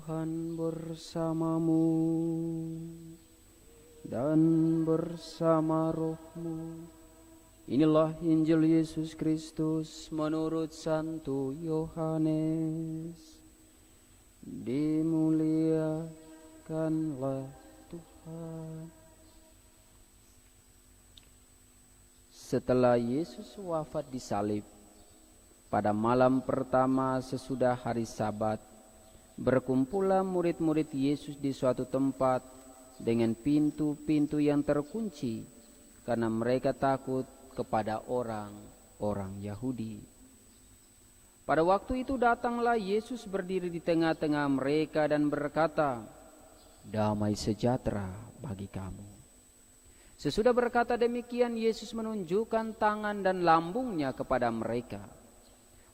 Tuhan bersamamu dan bersama rohmu. Inilah Injil Yesus Kristus menurut Santo Yohanes. Dimuliakanlah Tuhan. Setelah Yesus wafat disalib, pada malam pertama sesudah hari Sabat, berkumpullah murid-murid Yesus di suatu tempat dengan pintu-pintu yang terkunci, karena mereka takut kepada orang-orang Yahudi. Pada waktu itu datanglah Yesus berdiri di tengah-tengah mereka dan berkata, "Damai sejahtera bagi kamu." Sesudah berkata demikian, Yesus menunjukkan tangan dan lambungnya kepada mereka.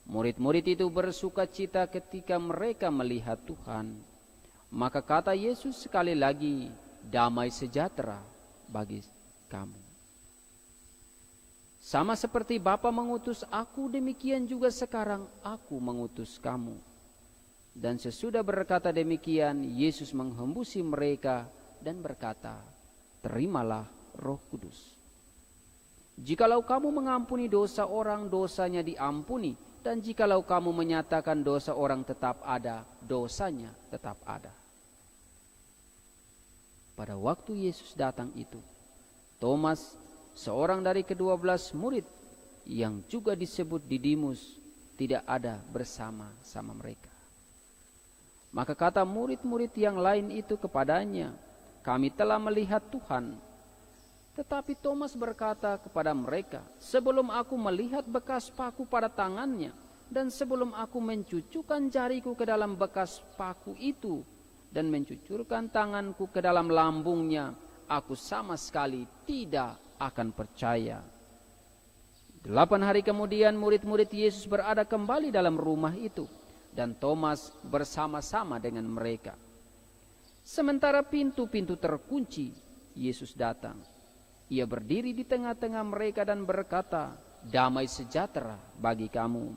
Murid-murid itu bersuka cita ketika mereka melihat Tuhan. Maka kata Yesus sekali lagi, "Damai sejahtera bagi kamu." Sama seperti Bapa mengutus aku, demikian juga sekarang aku mengutus kamu. Dan sesudah berkata demikian, Yesus menghembusi mereka dan berkata, "Terimalah Roh Kudus. Jikalau kamu mengampuni dosa orang, dosanya diampuni. Dan jikalau kamu menyatakan dosa orang tetap ada, dosanya tetap ada." Pada waktu Yesus datang itu, Thomas, seorang dari ke-12 murid yang juga disebut Didimus, tidak ada bersama-sama mereka. Maka kata murid-murid yang lain itu kepadanya, "Kami telah melihat Tuhan." Tetapi Thomas berkata kepada mereka, "Sebelum aku melihat bekas paku pada tangannya, dan sebelum aku mencucukkan jariku ke dalam bekas paku itu, dan mencucurkan tanganku ke dalam lambungnya, aku sama sekali tidak akan percaya." 8 hari kemudian murid-murid Yesus berada kembali dalam rumah itu, dan Thomas bersama-sama dengan mereka. Sementara pintu-pintu terkunci, Yesus datang. Ia berdiri di tengah-tengah mereka dan berkata, "Damai sejahtera bagi kamu."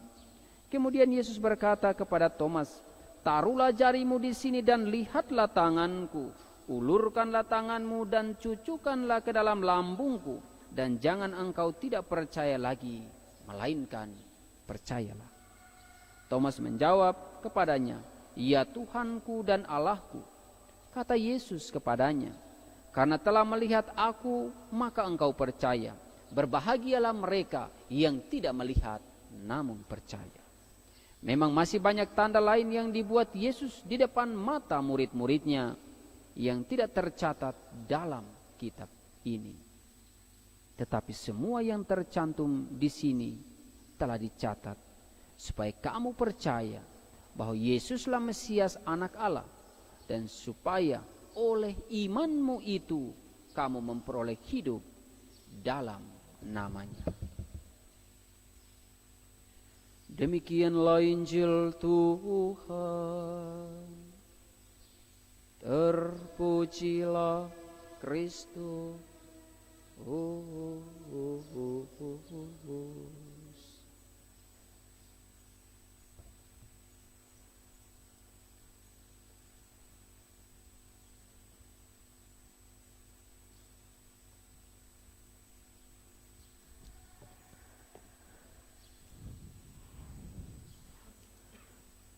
Kemudian Yesus berkata kepada Thomas, "Taruhlah jarimu di sini dan lihatlah tanganku. Ulurkanlah tanganmu dan cucukkanlah ke dalam lambungku. Dan jangan engkau tidak percaya lagi, melainkan percayalah." Thomas menjawab kepadanya, "Ya Tuhanku dan Allahku." Kata Yesus kepadanya, "Karena telah melihat aku, maka engkau percaya. Berbahagialah mereka yang tidak melihat, namun percaya." Memang masih banyak tanda lain yang dibuat Yesus di depan mata murid-muridnya yang tidak tercatat dalam kitab ini. Tetapi semua yang tercantum di sini telah dicatat, supaya kamu percaya bahwa Yesuslah Mesias Anak Allah, dan supaya oleh imanmu itu kamu memperoleh hidup dalam namanya. Demikianlah Injil Tuhan. Terpujilah Kristus.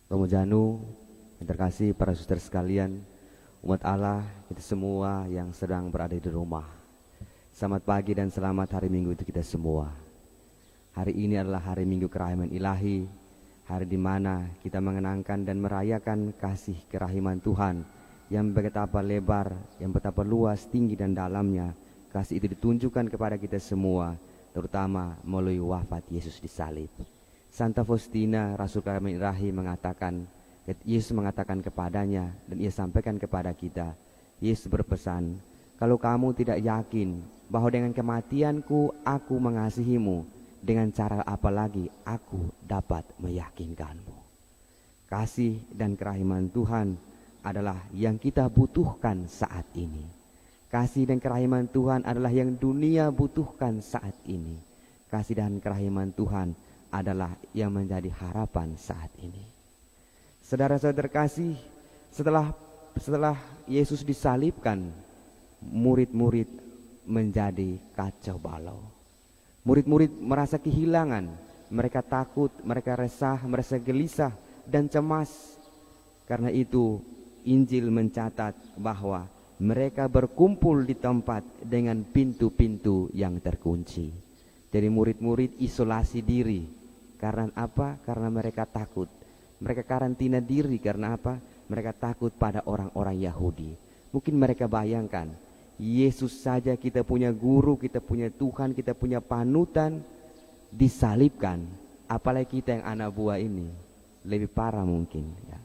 Romo Janu, yang terkasih para saudara sekalian, umat Allah, kita semua yang sedang berada di rumah, selamat pagi dan selamat hari Minggu untuk kita semua. Hari ini adalah hari Minggu Kerahiman Ilahi, hari di mana kita mengenangkan dan merayakan kasih kerahiman Tuhan yang betapa lebar, yang betapa luas, tinggi dan dalamnya. Kasih itu ditunjukkan kepada kita semua, terutama melalui wafat Yesus di salib. Santa Faustina, Rasul Kerahiman Ilahi mengatakan, Yesus mengatakan kepadanya dan ia sampaikan kepada kita, Yesus berpesan, "Kalau kamu tidak yakin bahwa dengan kematianku aku mengasihimu, dengan cara apa lagi aku dapat meyakinkanmu?" Kasih dan kerahiman Tuhan adalah yang kita butuhkan saat ini. Kasih dan kerahiman Tuhan adalah yang dunia butuhkan saat ini. Kasih dan kerahiman Tuhan adalah yang menjadi harapan saat ini. Saudara-saudara terkasih, Setelah Yesus disalibkan, murid-murid menjadi kacau balau. Murid-murid merasa kehilangan, mereka takut, mereka resah, merasa gelisah dan cemas. Karena itu Injil mencatat bahwa mereka berkumpul di tempat dengan pintu-pintu yang terkunci. Jadi murid-murid isolasi diri. Karena apa? Karena mereka takut. Mereka karantina diri karena apa? Mereka takut pada orang-orang Yahudi. Mungkin mereka bayangkan, Yesus saja kita punya guru, kita punya Tuhan, kita punya panutan, disalibkan. Apalagi kita yang anak buah ini, lebih parah mungkin ya.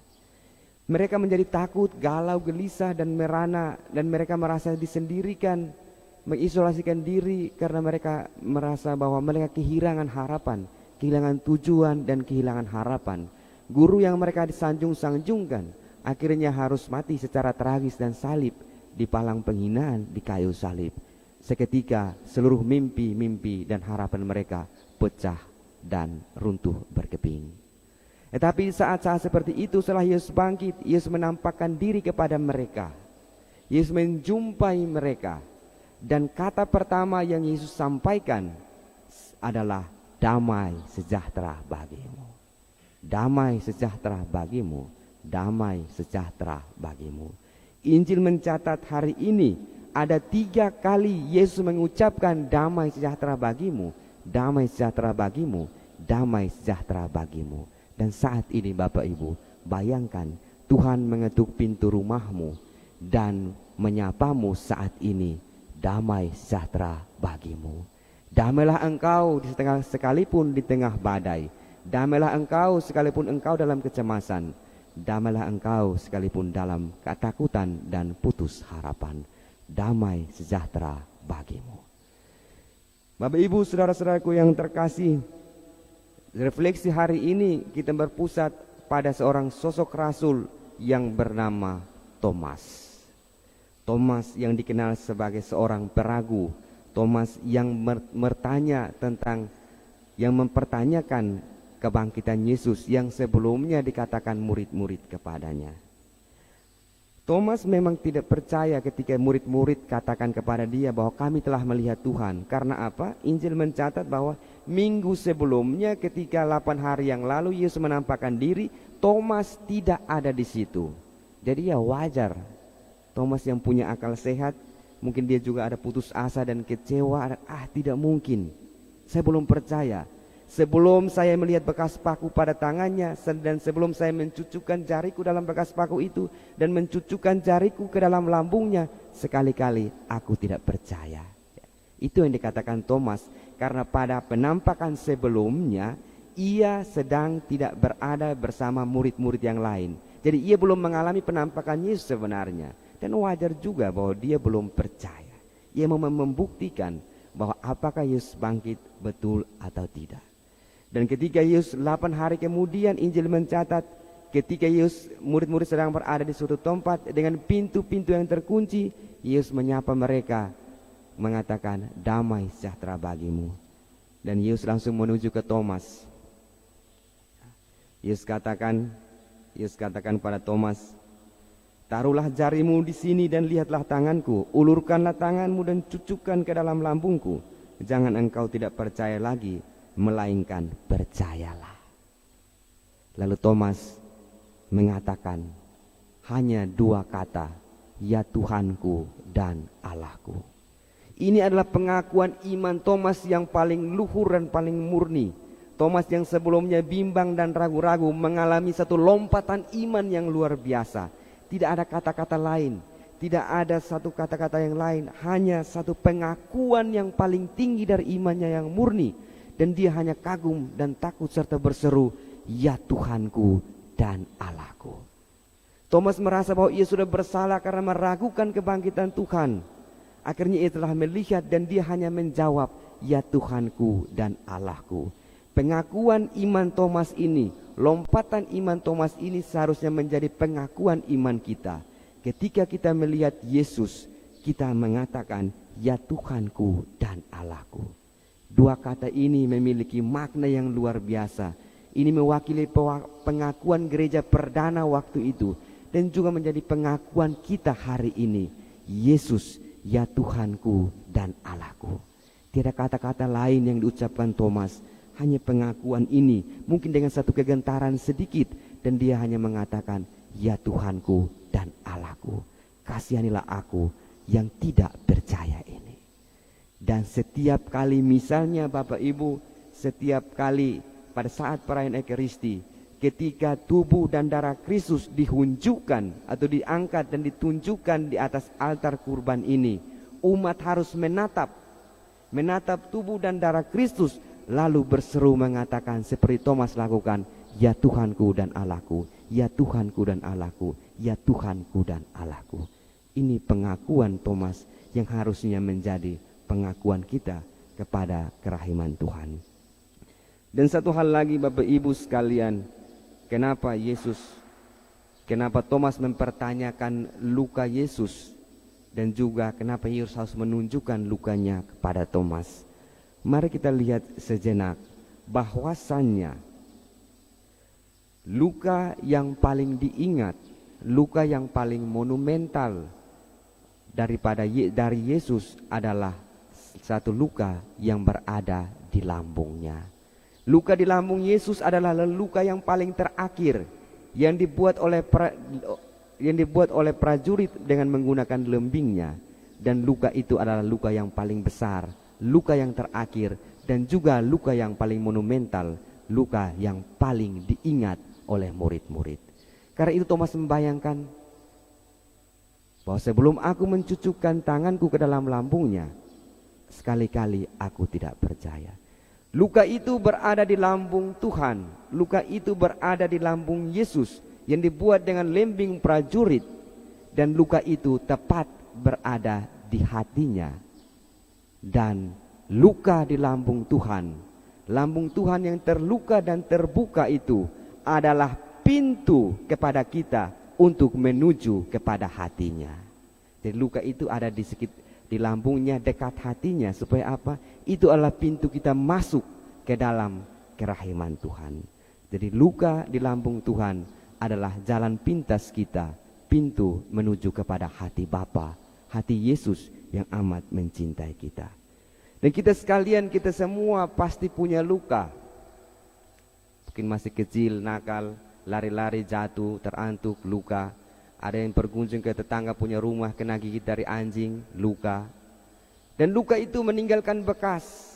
Mereka menjadi takut, galau, gelisah dan merana, dan mereka merasa disendirikan, mengisolasikan diri karena mereka merasa bahwa mereka kehilangan harapan, kehilangan tujuan dan kehilangan harapan. Guru yang mereka disanjung-sanjungkan akhirnya harus mati secara tragis dan salib di palang penghinaan di kayu salib. Seketika seluruh mimpi-mimpi dan harapan mereka pecah dan runtuh berkeping. Tetapi saat-saat seperti itu setelah Yesus bangkit, Yesus menampakkan diri kepada mereka. Yesus menjumpai mereka. Dan kata pertama yang Yesus sampaikan adalah damai sejahtera bagimu. Damai sejahtera bagimu. Damai sejahtera bagimu. Injil mencatat hari ini ada 3 kali Yesus mengucapkan damai sejahtera bagimu. Damai sejahtera bagimu. Damai sejahtera bagimu. Dan saat ini Bapak Ibu, bayangkan Tuhan mengetuk pintu rumahmu dan menyapamu saat ini, damai sejahtera bagimu. Damailah engkau sekalipun di tengah badai. Damailah engkau sekalipun engkau dalam kecemasan. Damailah engkau sekalipun dalam ketakutan dan putus harapan. Damai sejahtera bagimu. Bapak Ibu, saudara-saudaraku yang terkasih, refleksi hari ini kita berpusat pada seorang sosok rasul yang bernama Thomas. Thomas yang dikenal sebagai seorang peragu. Thomas yang mempertanyakan kebangkitan Yesus yang sebelumnya dikatakan murid-murid kepadanya. Thomas memang tidak percaya ketika murid-murid katakan kepada dia bahwa kami telah melihat Tuhan. Karena apa? Injil mencatat bahwa minggu sebelumnya ketika 8 hari yang lalu Yesus menampakkan diri, Thomas tidak ada di situ. Jadi ya wajar. Thomas yang punya akal sehat, mungkin dia juga ada putus asa dan kecewa. Tidak mungkin. Saya belum percaya. Sebelum saya melihat bekas paku pada tangannya dan sebelum saya mencucukkan jariku dalam bekas paku itu dan mencucukkan jariku ke dalam lambungnya, sekali-kali aku tidak percaya. Itu yang dikatakan Thomas karena pada penampakan sebelumnya ia sedang tidak berada bersama murid-murid yang lain. Jadi ia belum mengalami penampakan Yesus sebenarnya. Dan wajar juga bahwa dia belum percaya. Ia mau membuktikan bahwa apakah Yesus bangkit betul atau tidak. Dan ketika Yesus 8 hari kemudian, Injil mencatat ketika Yesus murid-murid sedang berada di suatu tempat dengan pintu-pintu yang terkunci, Yesus menyapa mereka mengatakan damai sejahtera bagimu. Dan Yesus langsung menuju ke Thomas. Yesus katakan pada Thomas, taruhlah jarimu di sini dan lihatlah tanganku, ulurkanlah tanganmu dan cucukkan ke dalam lambungku. Jangan engkau tidak percaya lagi, melainkan percayalah. Lalu Thomas mengatakan hanya 2 kata, ya Tuhanku dan Allahku. Ini adalah pengakuan iman Thomas yang paling luhur dan paling murni. Thomas yang sebelumnya bimbang dan ragu-ragu mengalami satu lompatan iman yang luar biasa. Tidak ada kata-kata lain, tidak ada satu kata-kata yang lain, hanya satu pengakuan yang paling tinggi dari imannya yang murni. Dan dia hanya kagum dan takut serta berseru, ya Tuhanku dan Allahku. Thomas merasa bahwa ia sudah bersalah karena meragukan kebangkitan Tuhan. Akhirnya ia telah melihat dan dia hanya menjawab, ya Tuhanku dan Allahku. Pengakuan iman Thomas ini, lompatan iman Thomas ini seharusnya menjadi pengakuan iman kita. Ketika kita melihat Yesus, kita mengatakan, ya Tuhanku dan Allahku. 2 kata ini memiliki makna yang luar biasa. Ini mewakili pengakuan gereja perdana waktu itu. dan juga menjadi pengakuan kita hari ini. Yesus, ya Tuhanku dan Allahku. Tiada kata-kata lain yang diucapkan Thomas, hanya pengakuan ini, mungkin dengan satu kegentaran sedikit, dan dia hanya mengatakan, ya Tuhanku dan Allahku, kasihanilah aku yang tidak percaya ini. Dan setiap kali misalnya Bapak Ibu, setiap kali pada saat perayaan Ekaristi, ketika tubuh dan darah Kristus dihunjukkan atau diangkat dan ditunjukkan di atas altar kurban ini, umat harus menatap tubuh dan darah Kristus, lalu berseru mengatakan seperti Thomas lakukan, ya Tuhanku dan Allahku, ya Tuhanku dan Allahku, ya Tuhanku dan Allahku. Ini pengakuan Thomas yang harusnya menjadi pengakuan kita kepada kerahiman Tuhan. Dan satu hal lagi Bapak Ibu sekalian, kenapa Thomas mempertanyakan luka Yesus, dan juga kenapa Yesus harus menunjukkan lukanya kepada Thomas. Mari kita lihat sejenak bahwasannya luka yang paling diingat, luka yang paling monumental dari Yesus adalah satu luka yang berada di lambungnya. Luka di lambung Yesus adalah luka yang paling terakhir yang dibuat oleh prajurit dengan menggunakan lembingnya, dan luka itu adalah luka yang paling besar, luka yang terakhir, dan juga luka yang paling monumental, luka yang paling diingat oleh murid-murid. Karena itu Thomas membayangkan bahwa sebelum aku mencucukkan tanganku ke dalam lambungnya, sekali-kali aku tidak percaya. Luka itu berada di lambung Tuhan, luka itu berada di lambung Yesus yang dibuat dengan lembing prajurit, dan luka itu tepat berada di hatinya. Dan luka di lambung Tuhan yang terluka dan terbuka itu adalah pintu kepada kita untuk menuju kepada hatinya. Jadi luka itu ada di lambungnya, dekat hatinya, supaya apa? Itu adalah pintu kita masuk ke dalam kerahiman Tuhan. Jadi luka di lambung Tuhan adalah jalan pintas kita, pintu menuju kepada hati Bapa, hati Yesus yang amat mencintai kita. Dan kita sekalian, kita semua pasti punya luka. Mungkin masih kecil, nakal, lari-lari, jatuh, terantuk, luka. Ada yang berkunjung ke tetangga punya rumah, kena gigit dari anjing, luka. Dan luka itu meninggalkan bekas.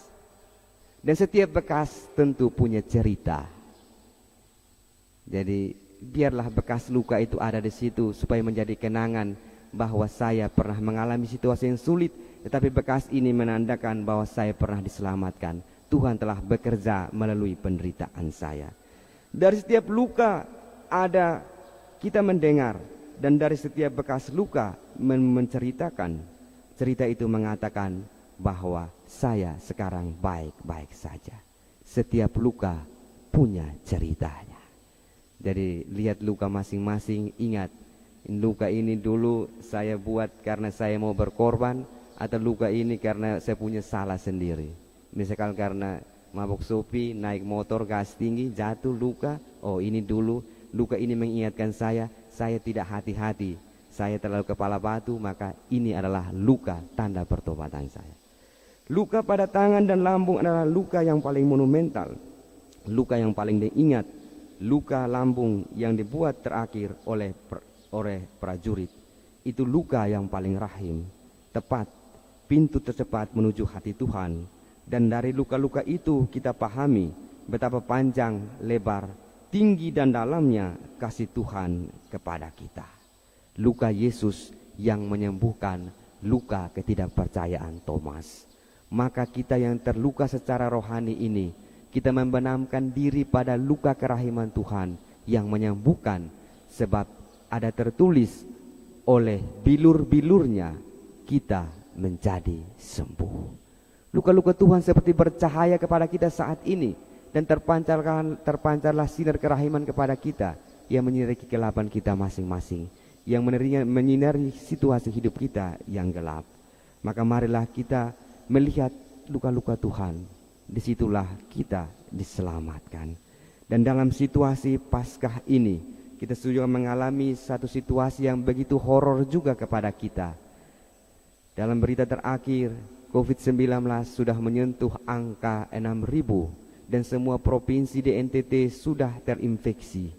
Dan setiap bekas tentu punya cerita. Jadi biarlah bekas luka itu ada di situ, supaya menjadi kenangan bahwa saya pernah mengalami situasi yang sulit, tetapi bekas ini menandakan bahwa saya pernah diselamatkan. Tuhan telah bekerja melalui penderitaan saya. Dari setiap luka ada kita mendengar, dan dari setiap bekas luka menceritakan. Cerita itu mengatakan bahwa saya sekarang baik-baik saja. Setiap luka punya ceritanya. Jadi lihat luka masing-masing, ingat luka ini dulu saya buat karena saya mau berkorban, atau luka ini karena saya punya salah sendiri. Misalkan karena mabuk sopi, naik motor gas tinggi, jatuh, luka. Oh, ini dulu luka ini mengingatkan saya tidak hati-hati, saya terlalu kepala batu, maka ini adalah luka tanda pertobatan saya. Luka pada tangan dan lambung adalah luka yang paling monumental, luka yang paling diingat, luka lambung yang dibuat terakhir oleh prajurit. Itu luka yang paling rahim, tepat, pintu tercepat menuju hati Tuhan. Dan dari luka-luka itu kita pahami betapa panjang, lebar, tinggi dan dalamnya kasih Tuhan kepada kita. Luka Yesus yang menyembuhkan luka ketidakpercayaan Thomas. Maka kita yang terluka secara rohani ini, kita membenamkan diri pada luka kerahiman Tuhan yang menyembuhkan, sebab ada tertulis, oleh bilur-bilurnya kita menjadi sembuh. Luka-luka Tuhan seperti bercahaya kepada kita saat ini, dan terpancarlah sinar kerahiman kepada kita yang menyinari kegelapan kita masing-masing, yang menyinari situasi hidup kita yang gelap. Maka marilah kita melihat luka-luka Tuhan, disitulah kita diselamatkan. Dan dalam situasi Paskah ini, kita juga mengalami satu situasi yang begitu horor juga kepada kita. Dalam berita terakhir, COVID-19 sudah menyentuh angka 6.000 dan semua provinsi di NTT sudah terinfeksi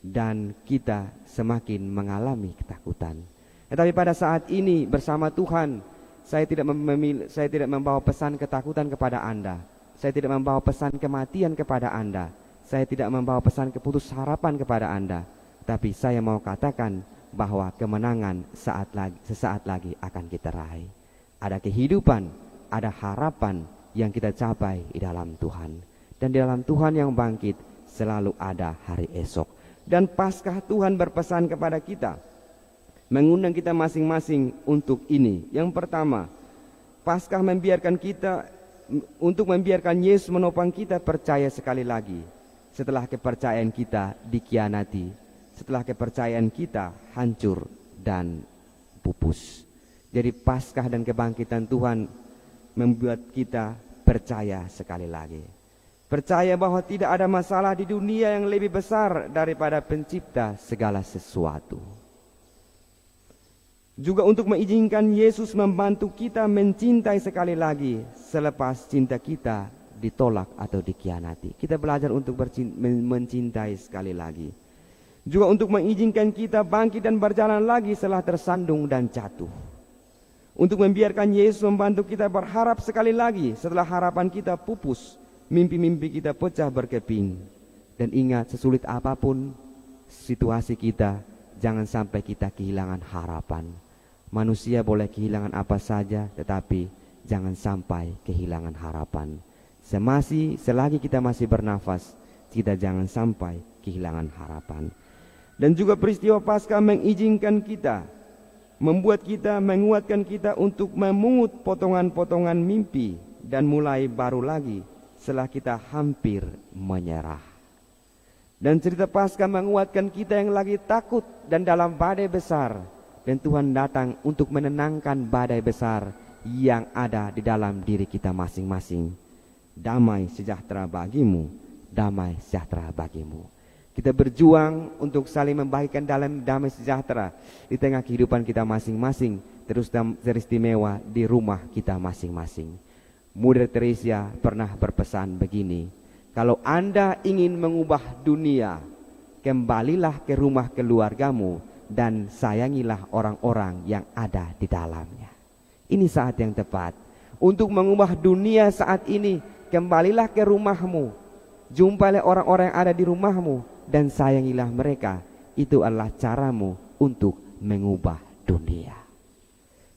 dan kita semakin mengalami ketakutan. Tetapi pada saat ini bersama Tuhan, saya tidak membawa pesan ketakutan kepada Anda. Saya tidak membawa pesan kematian kepada Anda. Saya tidak membawa pesan keputus harapan kepada Anda. Tapi saya mau katakan bahwa kemenangan sesaat lagi akan kita raih. Ada kehidupan, ada harapan yang kita capai di dalam Tuhan. Dan di dalam Tuhan yang bangkit selalu ada hari esok. Dan Paskah Tuhan berpesan kepada kita, mengundang kita masing-masing untuk ini. Yang pertama, Paskah membiarkan Yesus menopang kita percaya sekali lagi. Setelah kepercayaan kita dikhianati, setelah kepercayaan kita hancur dan pupus. Jadi Paskah dan kebangkitan Tuhan membuat kita percaya sekali lagi. Percaya bahwa tidak ada masalah di dunia yang lebih besar daripada pencipta segala sesuatu. Juga untuk mengizinkan Yesus membantu kita mencintai sekali lagi selepas cinta kita ditolak atau dikhianati. Kita belajar untuk mencintai sekali lagi. Juga untuk mengizinkan kita bangkit dan berjalan lagi setelah tersandung dan jatuh. Untuk membiarkan Yesus membantu kita berharap sekali lagi setelah harapan kita pupus, mimpi-mimpi kita pecah berkeping. Dan ingat, sesulit apapun situasi kita, jangan sampai kita kehilangan harapan. Manusia boleh kehilangan apa saja, tetapi jangan sampai kehilangan harapan. Selagi kita masih bernafas, kita jangan sampai kehilangan harapan. Dan juga peristiwa Paskah mengizinkan kita, menguatkan kita untuk memungut potongan-potongan mimpi dan mulai baru lagi setelah kita hampir menyerah. Dan cerita Paskah menguatkan kita yang lagi takut dan dalam badai besar. Dan Tuhan datang untuk menenangkan badai besar yang ada di dalam diri kita masing-masing. Damai sejahtera bagimu, damai sejahtera bagimu. Kita berjuang untuk saling membagikan dalam damai sejahtera di tengah kehidupan kita masing-masing, terus teristimewa di rumah kita masing-masing. Mother Teresa pernah berpesan begini, kalau Anda ingin mengubah dunia, kembalilah ke rumah keluargamu dan sayangilah orang-orang yang ada di dalamnya. Ini saat yang tepat untuk mengubah dunia saat ini. Kembalilah ke rumahmu, jumpailah orang-orang yang ada di rumahmu dan sayangilah mereka. Itu adalah caramu untuk mengubah dunia.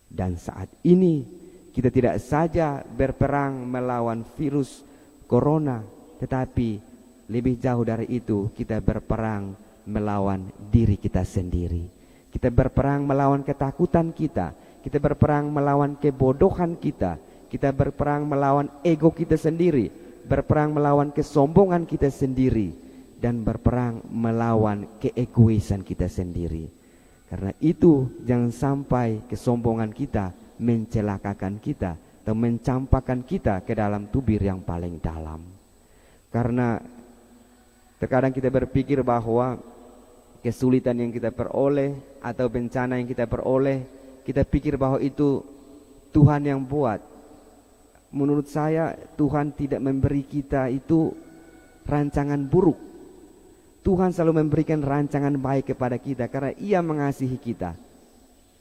Dan saat ini kita tidak saja berperang melawan virus corona, tetapi lebih jauh dari itu kita berperang melawan diri kita sendiri. Kita berperang melawan ketakutan kita. Kita berperang melawan kebodohan kita. Kita berperang melawan ego kita sendiri, berperang melawan kesombongan kita sendiri, dan berperang melawan keegoisan kita sendiri. Karena itu jangan sampai kesombongan kita mencelakakan kita atau mencampakkan kita ke dalam tubir yang paling dalam. Karena terkadang kita berpikir bahwa kesulitan yang kita peroleh atau bencana yang kita peroleh, kita pikir bahwa itu Tuhan yang buat. Menurut saya Tuhan tidak memberi kita itu rancangan buruk. Tuhan selalu memberikan rancangan baik kepada kita karena Ia mengasihi kita.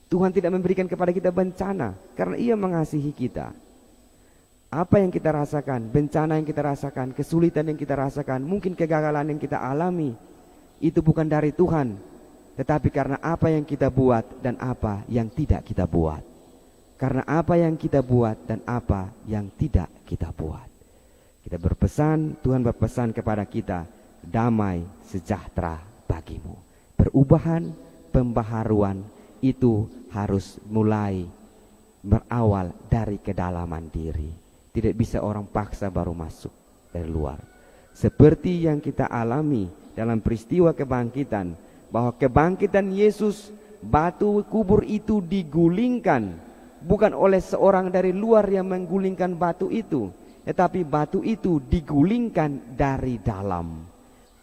Tuhan tidak memberikan kepada kita bencana karena Ia mengasihi kita. Apa yang kita rasakan, bencana yang kita rasakan, kesulitan yang kita rasakan, mungkin kegagalan yang kita alami, itu bukan dari Tuhan, tetapi karena apa yang kita buat dan apa yang tidak kita buat. Karena apa yang kita buat dan apa yang tidak kita buat. Kita berpesan, Tuhan berpesan kepada kita, damai sejahtera bagimu. Perubahan, pembaharuan itu harus mulai berawal dari kedalaman diri. Tidak bisa orang paksa baru masuk dari luar. Seperti yang kita alami dalam peristiwa kebangkitan, bahwa kebangkitan Yesus, batu kubur itu digulingkan. Bukan oleh seorang dari luar yang menggulingkan batu itu, tetapi batu itu digulingkan dari dalam.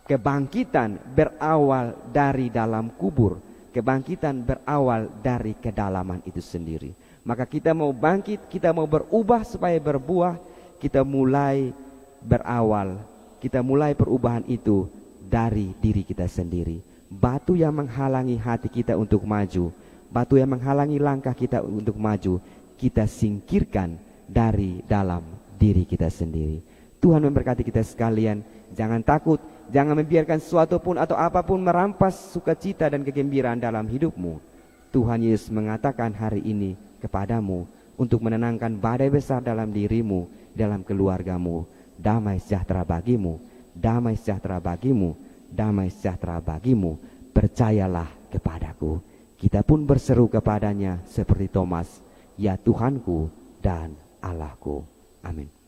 Kebangkitan berawal dari dalam kubur. Kebangkitan berawal dari kedalaman itu sendiri. Maka kita mau bangkit, kita mau berubah supaya berbuah, kita mulai berawal, kita mulai perubahan itu dari diri kita sendiri. Batu yang menghalangi hati kita untuk maju, batu yang menghalangi langkah kita untuk maju, kita singkirkan dari dalam diri kita sendiri. Tuhan memberkati kita sekalian. Jangan takut, jangan membiarkan sesuatu pun atau apapun merampas sukacita dan kegembiraan dalam hidupmu. Tuhan Yesus mengatakan hari ini kepadamu untuk menenangkan badai besar dalam dirimu, dalam keluargamu. Damai sejahtera bagimu, damai sejahtera bagimu, damai sejahtera bagimu. Percayalah kepadaku. Kita pun berseru kepadanya seperti Thomas, ya Tuhanku dan Allahku. Amin.